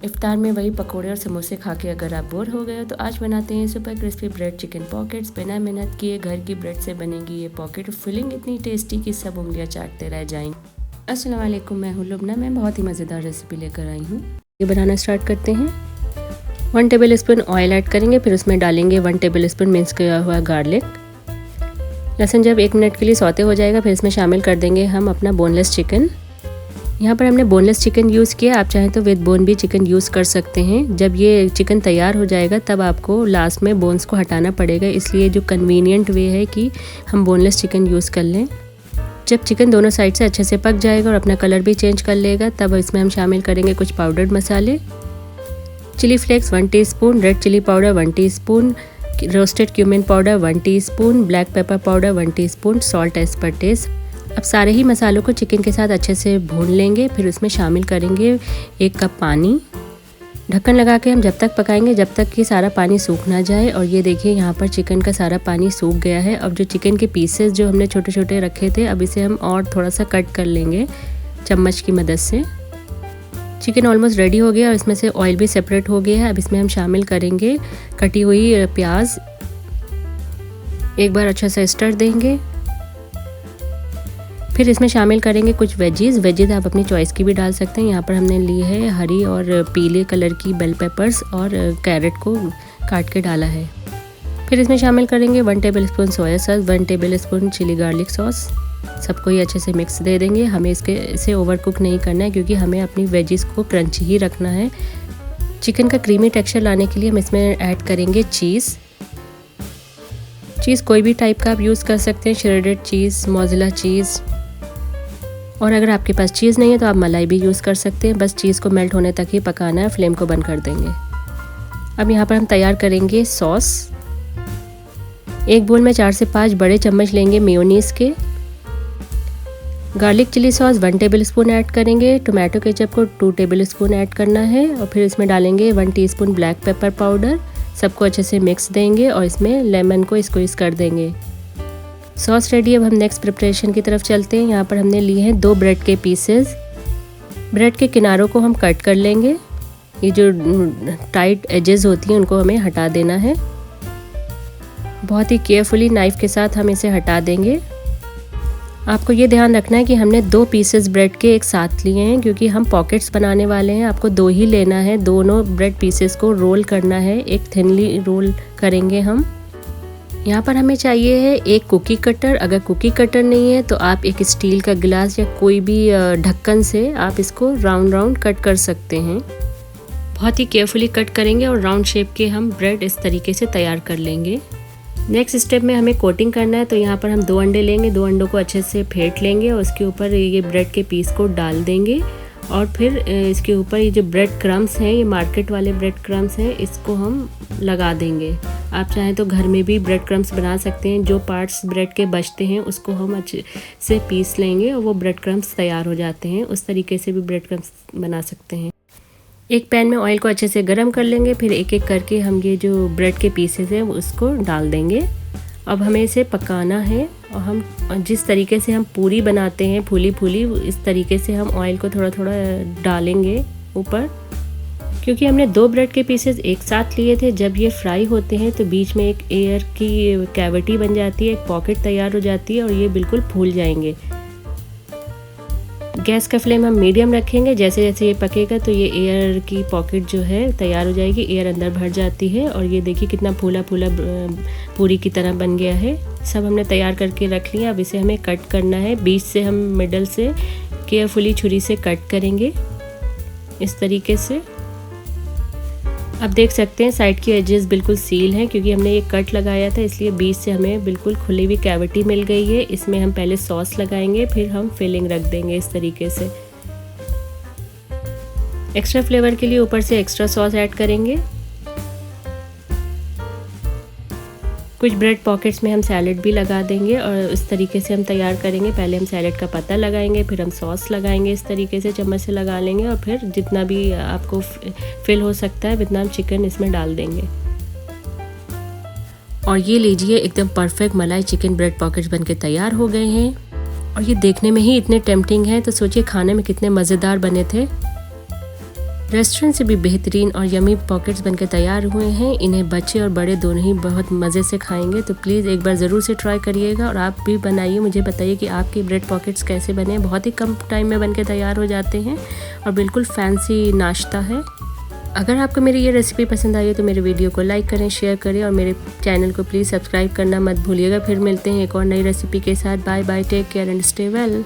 इफ्तार में वही पकोड़े और समोसे खा के अगर आप बोर हो गए हो तो आज बनाते हैं super crispy bread chicken pockets. बिना मेहनत किए घर की ब्रेड से बनेगी ये पॉकेट। फिलिंग इतनी टेस्टी कि सब उंगलियां चाटते रह जाएंगे। अस्सलाम वालेकुम, मैं हूं लुबना। मैं बहुत ही मज़ेदार रेसिपी लेकर आई हूँ। ये बनाना स्टार्ट करते हैं। 1 टेबल स्पून ऑयल ऐड करेंगे, फिर उसमें डालेंगे 1 टेबल स्पून मिक्स किया हुआ गार्लिक। लहसुन जब 1 मिनट के लिए सौते हो जाएगा फिर इसमें शामिल कर देंगे हम अपना बोनलेस चिकन। यहाँ पर हमने बोनलेस चिकन यूज़ किया, आप चाहें तो विद बोन भी चिकन यूज़ कर सकते हैं। जब ये चिकन तैयार हो जाएगा तब आपको लास्ट में बोन्स को हटाना पड़ेगा, इसलिए जो कन्वीनियंट वे है कि हम बोनलेस चिकन यूज़ कर लें। जब चिकन दोनों साइड से अच्छे से पक जाएगा और अपना कलर भी चेंज कर लेगा तब इसमें हम शामिल करेंगे कुछ पाउडर्ड मसाले। Chili flakes 1 teaspoon, red chili powder 1 teaspoon, roasted cumin powder 1 teaspoon, black pepper powder 1 teaspoon, salt as per taste. अब सारे ही मसालों को चिकन के साथ अच्छे से भून लेंगे, फिर उसमें शामिल करेंगे 1 कप पानी। ढक्कन लगा के हम जब तक पकाएंगे जब तक कि सारा पानी सूख ना जाए। और ये देखिए यहाँ पर चिकन का सारा पानी सूख गया है। अब जो चिकन के पीसेस जो हमने छोटे छोटे रखे थे अब इसे हम और थोड़ा सा कट कर लेंगे चम्मच की मदद से। चिकन ऑलमोस्ट रेडी हो गया और इसमें से ऑयल भी सेपरेट हो गया है। अब इसमें हम शामिल करेंगे कटी हुई प्याज। एक बार अच्छा सा स्टर देंगे, फिर इसमें शामिल करेंगे कुछ वेजीज आप अपनी चॉइस की भी डाल सकते हैं। यहाँ पर हमने ली है हरी और पीले कलर की बेल पेपर्स और कैरेट को काट के डाला है। फिर इसमें शामिल करेंगे 1 tablespoon soya sauce, 1 tablespoon chili garlic sauce. सबको ही अच्छे से मिक्स दे देंगे। हमें इसे ओवर कुक नहीं करना है क्योंकि हमें अपनी वेजीज को क्रंची ही रखना है। चिकन का क्रीमी टेक्सचर लाने के लिए हम इसमें ऐड करेंगे चीज़ कोई भी टाइप का आप यूज़ कर सकते हैं, श्रेडेड चीज़, मोज़रेला चीज़। और अगर आपके पास चीज़ नहीं है तो आप मलाई भी यूज़ कर सकते हैं। बस चीज़ को मेल्ट होने तक ही पकाना है, फ्लेम को बंद कर देंगे। अब यहाँ पर हम तैयार करेंगे सॉस। एक बोल में 4 से 5 बड़े चम्मच लेंगे मेयोनीज़ के। Garlic chili sauce 1 tablespoon add करेंगे। टोमेटो केचप को 2 टेबल स्पून ऐड करना है और फिर इसमें डालेंगे 1 टीस्पून ब्लैक पेपर पाउडर। सबको अच्छे से मिक्स देंगे और इसमें लेमन को स्क्वीज़ कर देंगे। Sauce ready. अब हम नेक्स्ट प्रिपरेशन की तरफ चलते हैं। यहाँ पर हमने लिए हैं 2 ब्रेड के पीसेस। ब्रेड के किनारों को हम कट कर लेंगे। ये जो टाइट एजेस होती हैं उनको हमें हटा देना है। बहुत ही केयरफुली नाइफ़ के साथ हम इसे हटा देंगे। आपको ये ध्यान रखना है कि हमने 2 पीसेस ब्रेड के एक साथ लिए हैं क्योंकि हम पॉकेट्स बनाने वाले हैं। आपको 2 ही लेना है। दोनों ब्रेड पीसेस को रोल करना है, एक थिनली रोल करेंगे हम। यहाँ पर हमें चाहिए है एक कुकी कटर। अगर कुकी कटर नहीं है तो आप एक स्टील का गिलास या कोई भी ढक्कन से आप इसको राउंड कट कर सकते हैं। बहुत ही केयरफुली कट करेंगे और राउंड शेप के हम ब्रेड इस तरीके से तैयार कर लेंगे। नेक्स्ट स्टेप में हमें कोटिंग करना है, तो यहाँ पर हम 2 अंडे लेंगे। 2 अंडों को अच्छे से फेंट लेंगे और उसके ऊपर ये ब्रेड के पीस को डाल देंगे और फिर इसके ऊपर ये जो ब्रेड क्रम्स हैं, ये मार्केट वाले ब्रेड क्रम्स हैं, इसको हम लगा देंगे। आप चाहें तो घर में भी ब्रेड क्रम्स बना सकते हैं। जो पार्ट्स ब्रेड के बचते हैं उसको हम अच्छे से पीस लेंगे और वो ब्रेड क्रम्स तैयार हो जाते हैं। उस तरीके से भी ब्रेड क्रम्स बना सकते हैं। एक पैन में ऑयल को अच्छे से गर्म कर लेंगे, फिर एक एक करके हम ये जो ब्रेड के पीसेस हैं उसको डाल देंगे। अब हमें इसे पकाना है और हम जिस तरीके से हम पूरी बनाते हैं फूली फूली, इस तरीके से हम ऑयल को थोड़ा थोड़ा डालेंगे ऊपर। क्योंकि हमने 2 ब्रेड के पीसेस एक साथ लिए थे, जब ये फ्राई होते हैं तो बीच में एक एयर की कैविटी बन जाती है, एक पॉकेट तैयार हो जाती है और ये बिल्कुल फूल जाएंगे। गैस का फ्लेम हम मीडियम रखेंगे। जैसे जैसे ये पकेगा तो ये एयर की पॉकेट जो है तैयार हो जाएगी, एयर अंदर भर जाती है और ये देखिए कितना फूला फूला पूरी की तरह बन गया है। सब हमने तैयार करके रख लिया। अब इसे हमें कट करना है। बीच से हम मिडल से केयरफुली छुरी से कट करेंगे इस तरीके से। अब देख सकते हैं साइड की एजेस बिल्कुल सील हैं क्योंकि हमने ये कट लगाया था, इसलिए बीच से हमें बिल्कुल खुली हुई कैविटी मिल गई है। इसमें हम पहले सॉस लगाएंगे, फिर हम फिलिंग रख देंगे इस तरीके से। एक्स्ट्रा फ्लेवर के लिए ऊपर से एक्स्ट्रा सॉस ऐड करेंगे। कुछ ब्रेड पॉकेट्स में हम सैलेड भी लगा देंगे और इस तरीके से हम तैयार करेंगे। पहले हम सैलेड का पत्ता लगाएंगे, फिर हम सॉस लगाएंगे, इस तरीके से चम्मच से लगा लेंगे और फिर जितना भी आपको फिल हो सकता है उतना हम चिकन इसमें डाल देंगे। और ये लीजिए एकदम परफेक्ट मलाई चिकन ब्रेड पॉकेट्स बनके तैयार हो गए हैं और ये देखने में ही इतने टेम्पटिंग हैं, तो सोचिए खाने में कितने मज़ेदार बने थे। रेस्टोरेंट से भी बेहतरीन और यमी पॉकेट्स बनकर तैयार हुए हैं। इन्हें बच्चे और बड़े दोनों ही बहुत मज़े से खाएंगे, तो प्लीज़ एक बार ज़रूर से ट्राई करिएगा और आप भी बनाइए। मुझे बताइए कि आपके ब्रेड पॉकेट्स कैसे बने। बहुत ही कम टाइम में बनकर तैयार हो जाते हैं और बिल्कुल फैंसी नाश्ता है। अगर आपको मेरी ये रेसिपी पसंद आई है तो मेरे वीडियो को लाइक करें, शेयर करें और मेरे चैनल को प्लीज़ सब्सक्राइब करना मत भूलिएगा। फिर मिलते हैं एक और नई रेसिपी के साथ। Bye bye, take care and stay well.